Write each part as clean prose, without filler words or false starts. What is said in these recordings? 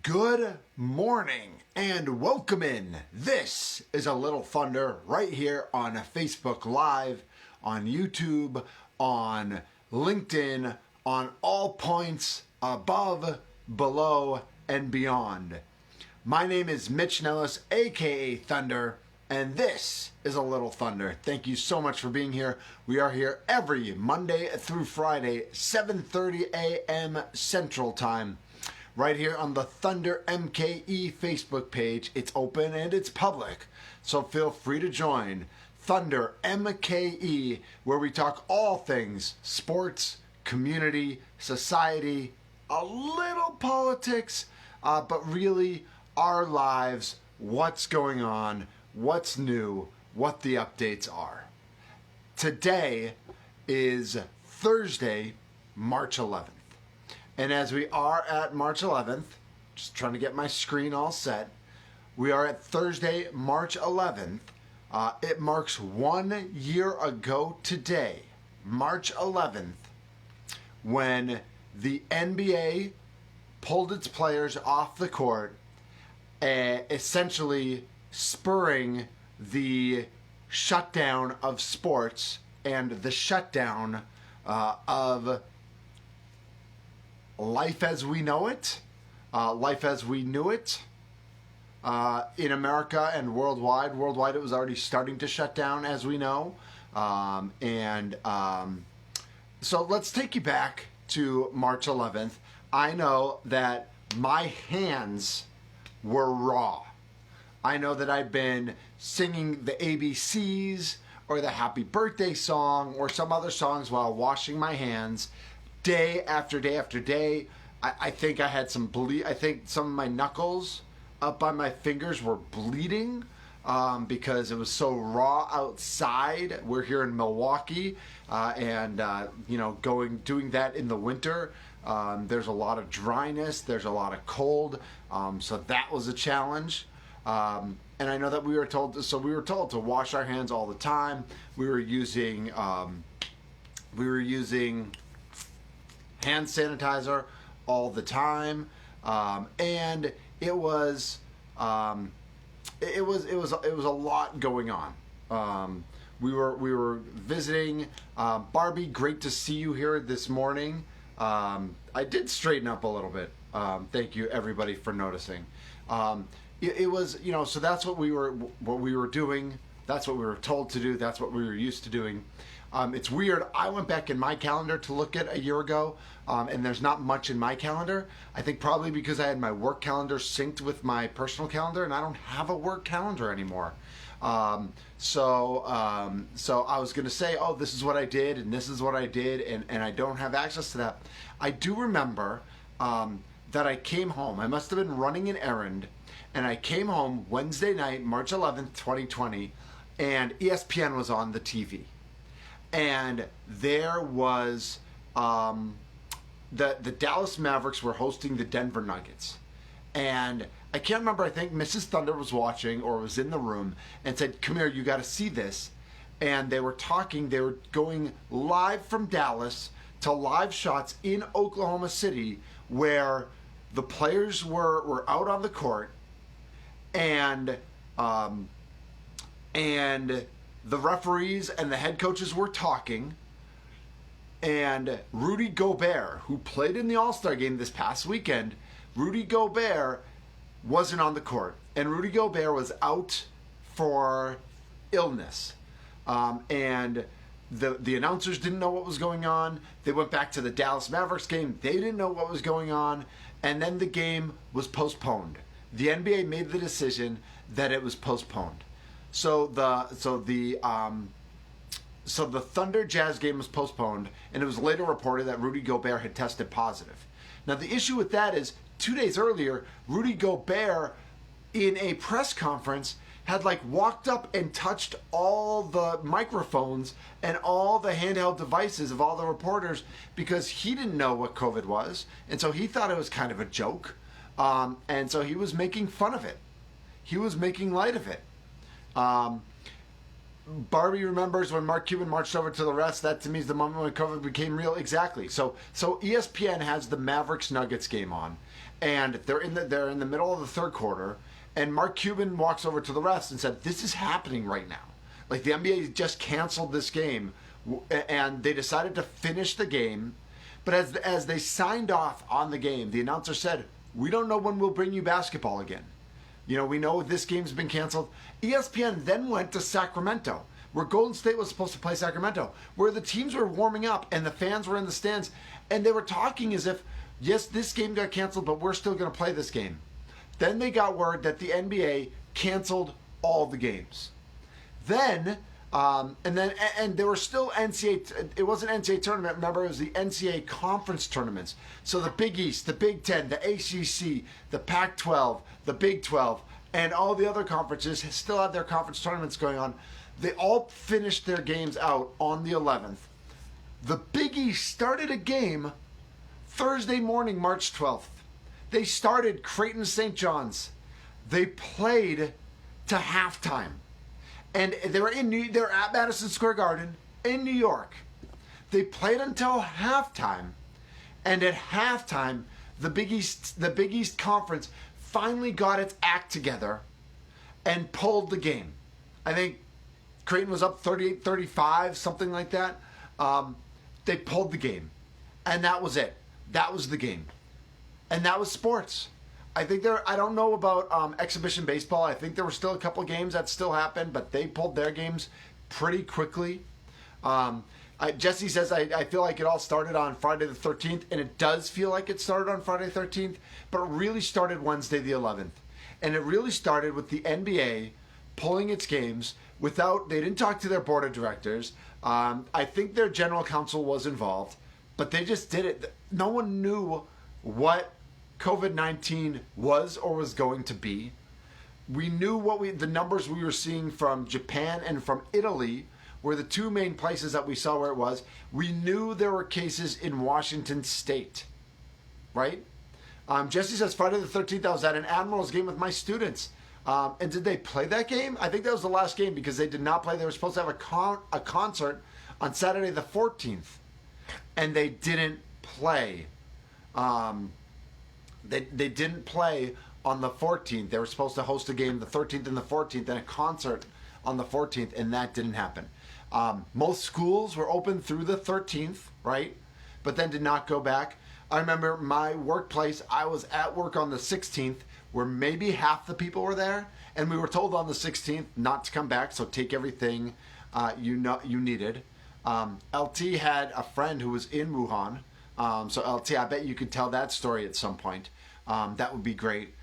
Good morning and welcome in. This is A Little Thunder right here on Facebook Live, on YouTube, on LinkedIn, on all points above, below, and beyond. My name is Mitch Nellis, aka Thunder, and this is A Little Thunder. Thank you so much for being here. We are here every Monday through Friday, 7:30 a.m. Central Time. Right here on the Thunder MKE Facebook page. It's open and it's public, so feel free to join Thunder MKE, where we talk all things sports, community, society, a little politics, but really our lives, what's going on, what's new, what the updates are. Today is Thursday, March 11th. And as we are at March 11th, just trying to get my screen all set, we are at Thursday, March 11th. It marks 1 year ago today, March 11th, when the NBA pulled its players off the court, essentially spurring the shutdown of sports and the shutdown of life as we know it, life as we knew it, in America and worldwide. Worldwide, it was already starting to shut down, as we know. So let's take you back to March 11th. I know that my hands were raw. I know that I'd been singing the ABCs or the Happy Birthday song or some other songs while washing my hands day after day after day. I think I had some bleed. I think some of my knuckles up by my fingers were bleeding because it was so raw outside. We're here in Milwaukee, and doing that in the winter. There's a lot of dryness. There's a lot of cold. So that was a challenge. And I know that we were told to wash our hands all the time. We were using hand sanitizer all the time, and it was a lot going on. We were visiting Barbie. Great to see you here this morning. I did straighten up a little bit. Thank you everybody for noticing. It was, so that's what we were doing. That's what we were told to do. That's what we were used to doing. It's weird. I went back in my calendar to look at a year ago, and there's not much in my calendar. I think probably because I had my work calendar synced with my personal calendar, and I don't have a work calendar anymore. So I was going to say, oh, this is what I did, and this is what I did, and I don't have access to that. I do remember that I came home. I must have been running an errand, and I came home Wednesday night, March 11th, 2020, and ESPN was on the TV. And there was the Dallas Mavericks were hosting the Denver Nuggets. And I can't remember, I think Mrs. Thunder was watching or was in the room and said, come here, you got to see this. And they were going live from Dallas to live shots in Oklahoma City where the players were out on the court and the referees and the head coaches were talking, and Rudy Gobert, who played in the All-Star game this past weekend, Rudy Gobert wasn't on the court, and Rudy Gobert was out for illness, and the announcers didn't know what was going on. They went back to the Dallas Mavericks game. They didn't know what was going on, and then the game was postponed. The NBA made the decision that it was postponed. So the Thunder Jazz game was postponed, and it was later reported that Rudy Gobert had tested positive. Now the issue with that is 2 days earlier, Rudy Gobert in a press conference had walked up and touched all the microphones and all the handheld devices of all the reporters because he didn't know what COVID was, and so he thought it was kind of a joke, and so he was making fun of it. He was making light of it. Barbie remembers when Mark Cuban marched over to the rest. That to me is the moment when COVID became real. Exactly. So ESPN has the Mavericks Nuggets game on, and they're in the middle of the third quarter, and Mark Cuban walks over to the refs and said, "This is happening right now. Like the NBA just canceled this game, and they decided to finish the game, but as they signed off on the game, the announcer said, "We don't know when we'll bring you basketball again." You know, we know this game's been canceled. ESPN then went to Sacramento, where Golden State was supposed to play Sacramento, where the teams were warming up and the fans were in the stands, and they were talking as if, yes, this game got canceled, but we're still going to play this game. Then they got word that the NBA canceled all the games. Then, and there were still NCAA, it wasn't NCAA tournament, remember, it was the NCAA conference tournaments. So the Big East, the Big Ten, the ACC, the Pac-12, the Big 12, and all the other conferences still have their conference tournaments going on. They all finished their games out on the 11th. The Big East started a game Thursday morning, March 12th. They started Creighton St. John's. They played to halftime. And they're at Madison Square Garden in New York. They played until halftime, and at halftime, the Big East Conference finally got its act together and pulled the game. I think Creighton was up 38-35, something like that. They pulled the game, and that was it. That was the game, and that was sports. I think I don't know about exhibition baseball. I think there were still a couple games that still happened, but they pulled their games pretty quickly. Jesse says, I feel like it all started on Friday the 13th, and it does feel like it started on Friday the 13th, but it really started Wednesday the 11th. And it really started with the NBA pulling its games they didn't talk to their board of directors. I think their general counsel was involved, but they just did it. No one knew what COVID-19 was or was going to be. We knew the numbers we were seeing from Japan and from Italy were the two main places that we saw where it was. We knew there were cases in Washington State, right? Jesse says, Friday the 13th, I was at an Admirals game with my students. And did they play that game? I think that was the last game because they did not play. They were supposed to have a concert on Saturday the 14th, and they didn't play. They didn't play on the 14th. They were supposed to host a game the 13th and the 14th and a concert on the 14th, and that didn't happen. Most schools were open through the 13th, right? But then did not go back. I remember my workplace, I was at work on the 16th where maybe half the people were there, and we were told on the 16th not to come back, so take everything you needed. LT had a friend who was in Wuhan. So LT, I bet you could tell that story at some point. That would be great.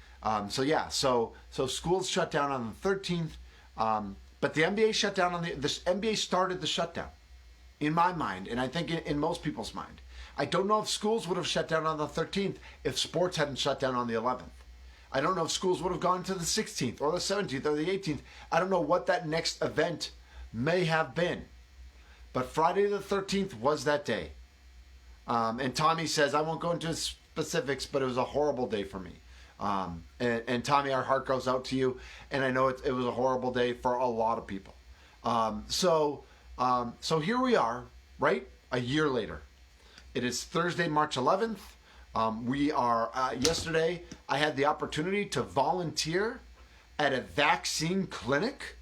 So schools shut down on the 13th, but the NBA shut down the NBA started the shutdown, in my mind, and I think in most people's mind. I don't know if schools would have shut down on the 13th if sports hadn't shut down on the 11th. I don't know if schools would have gone to the 16th or the 17th or the 18th. I don't know what that next event may have been, but Friday the 13th was that day. And Tommy says, I won't go into specifics, but it was a horrible day for me. And Tommy, our heart goes out to you. And I know it was a horrible day for a lot of people. So here we are, right? A year later. It is Thursday, March 11th. Yesterday, I had the opportunity to volunteer at a vaccine clinic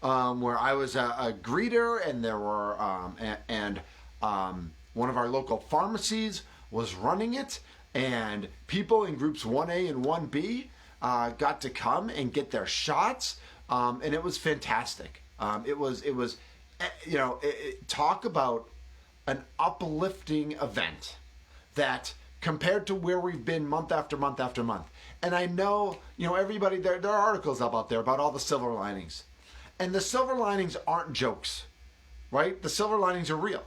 where I was a greeter, and there were, one of our local pharmacies was running it, and people in groups 1A and 1B got to come and get their shots, and it was fantastic. Talk about an uplifting event that compared to where we've been month after month after month. And I know, everybody, there are articles up out there about all the silver linings. And the silver linings aren't jokes, right? The silver linings are real.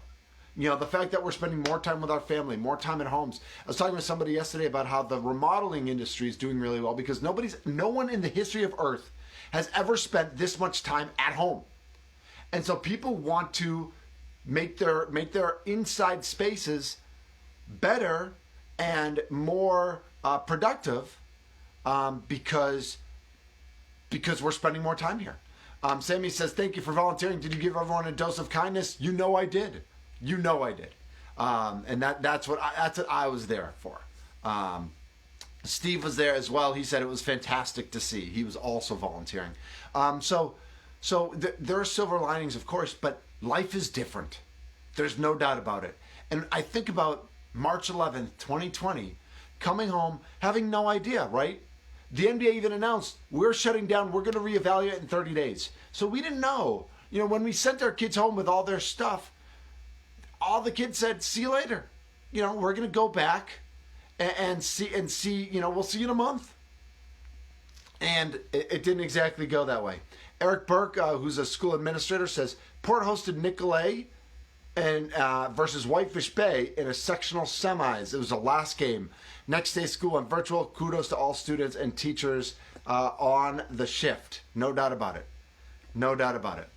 The fact that we're spending more time with our family, more time at homes. I was talking with somebody yesterday about how the remodeling industry is doing really well because no one in the history of Earth has ever spent this much time at home. And so people want to make their inside spaces better and more productive because we're spending more time here. Sammy says, thank you for volunteering. Did you give everyone a dose of kindness? You know I did. You know I did. And that's what I was there for. Steve was there as well. He said it was fantastic to see. He was also volunteering. So there are silver linings, of course, but life is different. There's no doubt about it. And I think about March 11th, 2020, coming home, having no idea, right? The NBA even announced, we're shutting down, we're going to reevaluate in 30 days. So we didn't know. You know, when we sent our kids home with all their stuff, all the kids said, see you later. You know, we're going to go back and see, you know, we'll see you in a month. And it didn't exactly go that way. Eric Burke, who's a school administrator, says, Port hosted Nicolet and versus Whitefish Bay in a sectional semis. It was the last game. Next day school went virtual. Kudos to all students and teachers on the shift. No doubt about it. No doubt about it.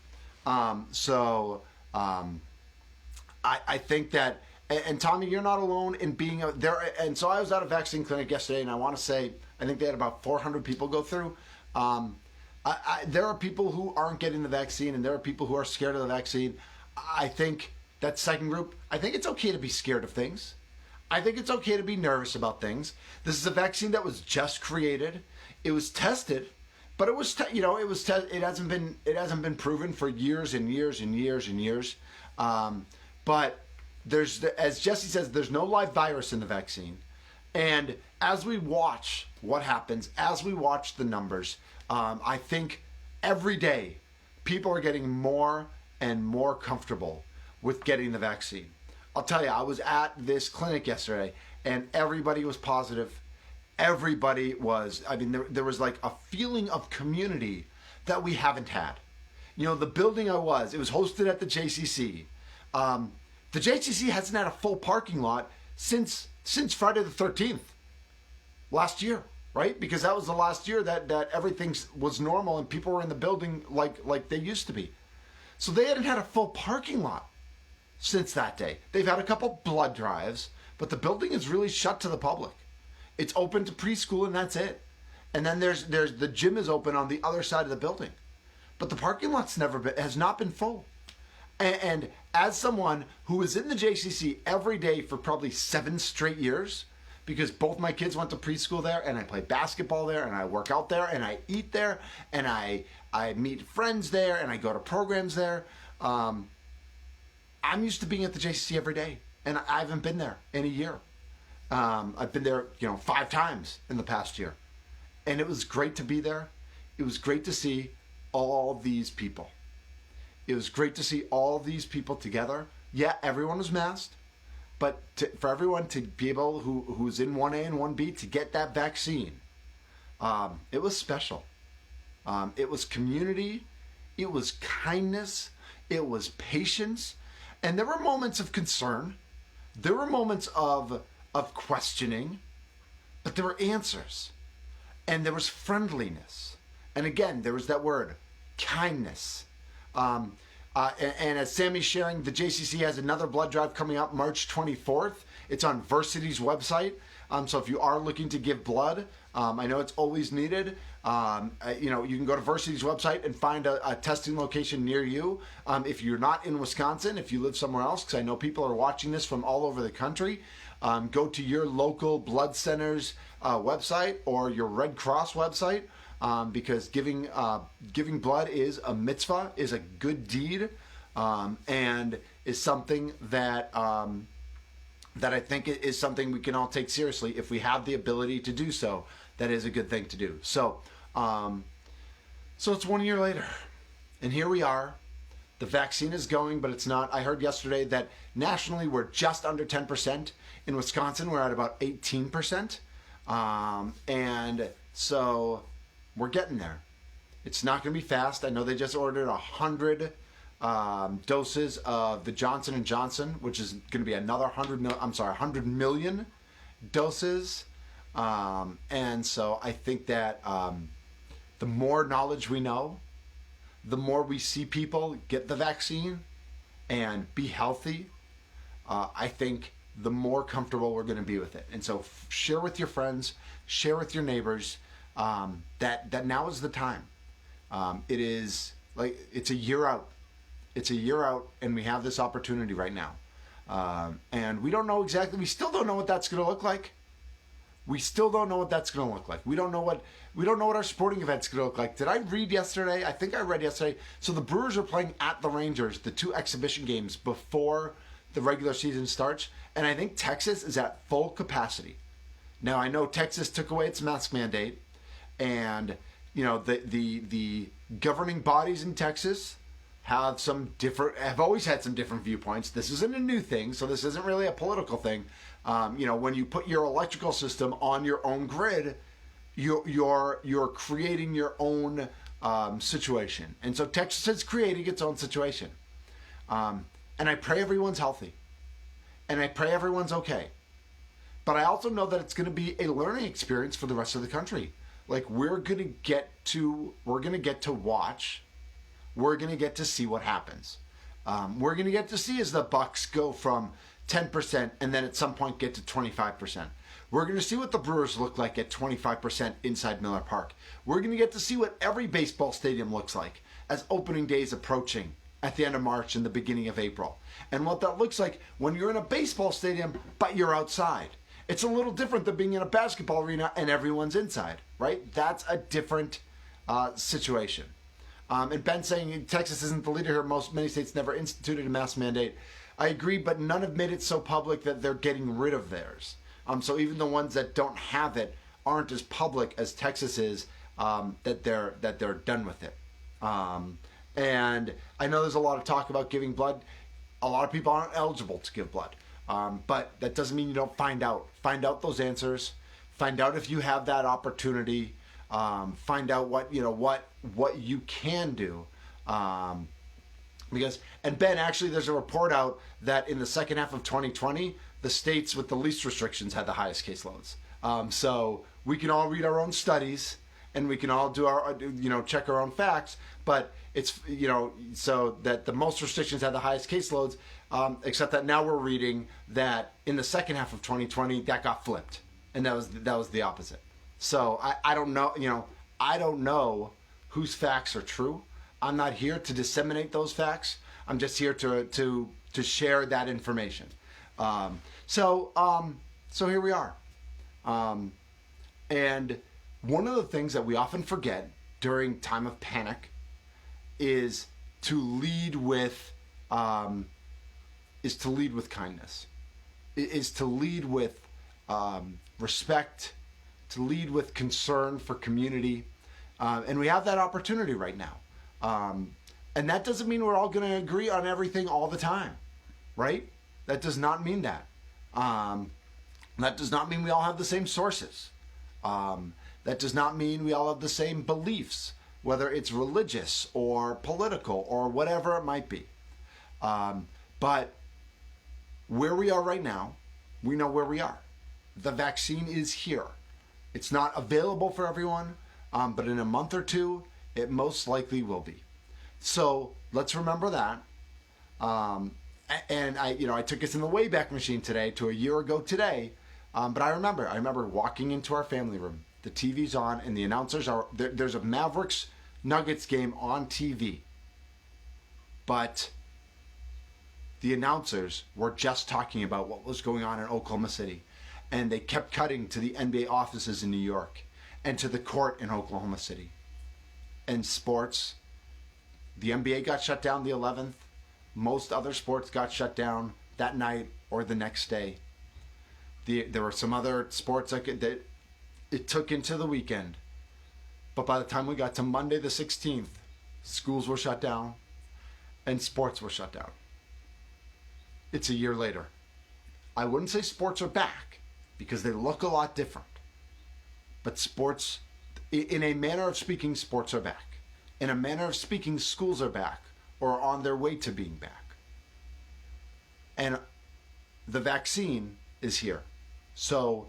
I think that, and Tommy, you're not alone in being there. And so I was at a vaccine clinic yesterday, and I want to say, I think they had about 400 people go through. There are people who aren't getting the vaccine, and there are people who are scared of the vaccine. I think that second group, I think it's okay to be scared of things. I think it's okay to be nervous about things. This is a vaccine that was just created. It was tested, but it was, it hasn't been proven for years and years and years and years. But as Jesse says, there's no live virus in the vaccine. And as we watch what happens, as we watch the numbers, I think every day people are getting more and more comfortable with getting the vaccine. I'll tell you, I was at this clinic yesterday and everybody was positive. Everybody was, there was like a feeling of community that we haven't had. You know, the building it was hosted at the JCC. The JCC hasn't had a full parking lot since Friday the 13th last year, right? Because that was the last year that everything was normal and people were in the building like they used to be. So they hadn't had a full parking lot since that day. They've had a couple blood drives, but the building is really shut to the public. It's open to preschool and that's it. And then there's the gym is open on the other side of the building. But the parking lot's has not been full. And as someone who was in the JCC every day for probably 7 straight years, because both my kids went to preschool there, and I play basketball there, and I work out there, and I eat there, and I meet friends there, and I go to programs there. I'm used to being at the JCC every day, and I haven't been there in a year. I've been there, 5 times in the past year, and it was great to be there. It was great to see all these people. It was great to see all these people together. Yeah, everyone was masked, but for everyone to be able who's in 1A and 1B to get that vaccine, it was special. It was community. It was kindness. It was patience. And there were moments of concern. There were moments of questioning, but there were answers. And there was friendliness. And again, there was that word, kindness. And as Sammy's sharing, the JCC has another blood drive coming up March 24th. It's on Versity's website. So if you are looking to give blood, I know it's always needed. You can go to Versity's website and find a testing location near you. If you're not in Wisconsin, if you live somewhere else, because I know people are watching this from all over the country, go to your local blood center's website or your Red Cross website. Because giving blood is a mitzvah, is a good deed, and is something that I think is something we can all take seriously if we have the ability to do so. That is a good thing to do. So it's 1 year later, and here we are. The vaccine is going, but it's not. I heard yesterday that nationally we're just under 10%. In Wisconsin, we're at about 18%, and so we're getting there. It's not going to be fast. I know they just ordered 100 doses of the Johnson & Johnson, which is going to be another 100 million doses. And so I think that the more knowledge we know, the more we see people get the vaccine and be healthy, I think the more comfortable we're going to be with it. And so share with your friends, share with your neighbors, that now is the time. It is Like, it's a year out. It's a year out, and we have this opportunity right now. And we don't know exactly, we still don't know what that's going to look like. We still don't know what that's going to look like. We don't know what our sporting event's going to look like. Did I read yesterday? I think I read yesterday. So the Brewers are playing at the Rangers, the 2 exhibition games before the regular season starts. And I think Texas is at full capacity. Now, I know Texas took away its mask mandate, and the governing bodies in Texas have always had some different viewpoints. This isn't a new thing, so this isn't really a political thing. When you put your electrical system on your own grid, you're creating your own situation, and so Texas is creating its own situation. And I pray everyone's healthy, and I pray everyone's okay. But I also know that it's going to be a learning experience for the rest of the country. Like, we're going to get to watch. We're going to get to see what happens. We're going to get to see as the Bucks go from 10% and then at some point get to 25%. We're going to see what the Brewers look like at 25% inside Miller Park. We're going to get to see what every baseball stadium looks like as opening day is approaching at the end of March and the beginning of April. And what that looks like when you're in a baseball stadium, but you're outside. It's a little different than being in a basketball arena and everyone's inside, right? That's a different situation. And Ben saying Texas isn't the leader here. Many states never instituted a mask mandate. I agree, but none have made it so public that they're getting rid of theirs. So even the ones that don't have it aren't as public as Texas is, that they're done with it. And I know there's a lot of talk about giving blood. A lot of people aren't eligible to give blood. But that doesn't mean you don't find out. Find out those answers. Find out if you have that opportunity. Find out what you can do. And Ben, actually, there's a report out that in the second half of 2020, the states with the least restrictions had the highest caseloads. So we can all read our own studies and we can all do our, check our own facts. But it's, so that the most restrictions had the highest caseloads, except that now we're reading that in the second half of 2020, that got flipped. And that was the opposite. So I don't know, I don't know whose facts are true. I'm not here to disseminate those facts. I'm just here to share that information. So here we are. And one of the things that we often forget during time of panic is to lead with kindness. Is to lead with respect, to lead with concern for community. And we have that opportunity right now. And that doesn't mean we're all going to agree on everything all the time, right? That does not mean that. That does not mean we all have the same sources. That does not mean we all have the same beliefs, whether it's religious or political or whatever it might be. But where we are right now, we know where we are. The vaccine is here. It's not available for everyone, but in a month or two, it most likely will be. So let's remember that. And I took us in the Wayback Machine today to a year ago today. But I remember walking into our family room. The TV's on and the announcers are there. There's a Mavericks Nuggets game on TV. But the announcers were just talking about what was going on in Oklahoma City. And they kept cutting to the NBA offices in New York and to the court in Oklahoma City. And sports, the NBA got shut down the 11th. Most other sports got shut down that night or the next day. There were some other sports that it took into the weekend. But by the time we got to Monday the 16th, schools were shut down and sports were shut down. It's a year later. I wouldn't say sports are back because they look a lot different. But sports, in a manner of speaking, sports are back. In a manner of speaking, schools are back or are on their way to being back. And the vaccine is here. So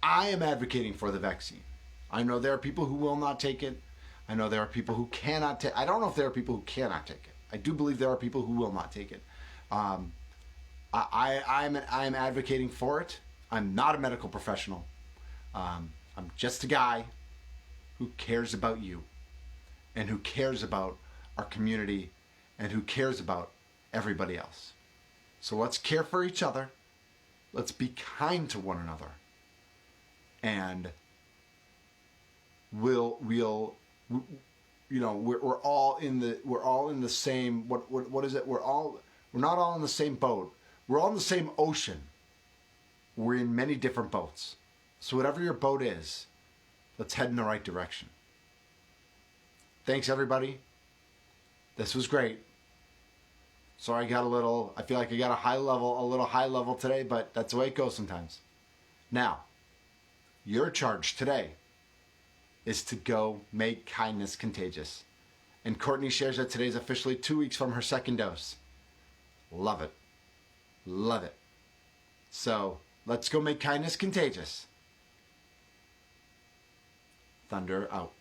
I am advocating for the vaccine. I know there are people who will not take it. I know there are people who cannot take it. I don't know if there are people who cannot take it. I do believe there are people who will not take it. I'm advocating for it. I'm not a medical professional. I'm just a guy who cares about you. and who cares about our community and who cares about everybody else. So let's care for each other. Let's be kind to one another. And we're all in the same, what is it? We're not all in the same boat. We're all in the same ocean. We're in many different boats. So whatever your boat is, let's head in the right direction. Thanks, everybody. This was great. Sorry, I feel like I got a little high level today, but that's the way it goes sometimes. Now, your charge today is to go make kindness contagious. And Courtney shares that today's officially 2 weeks from her second dose. Love it. Love it. So, let's go make kindness contagious. Thunder out.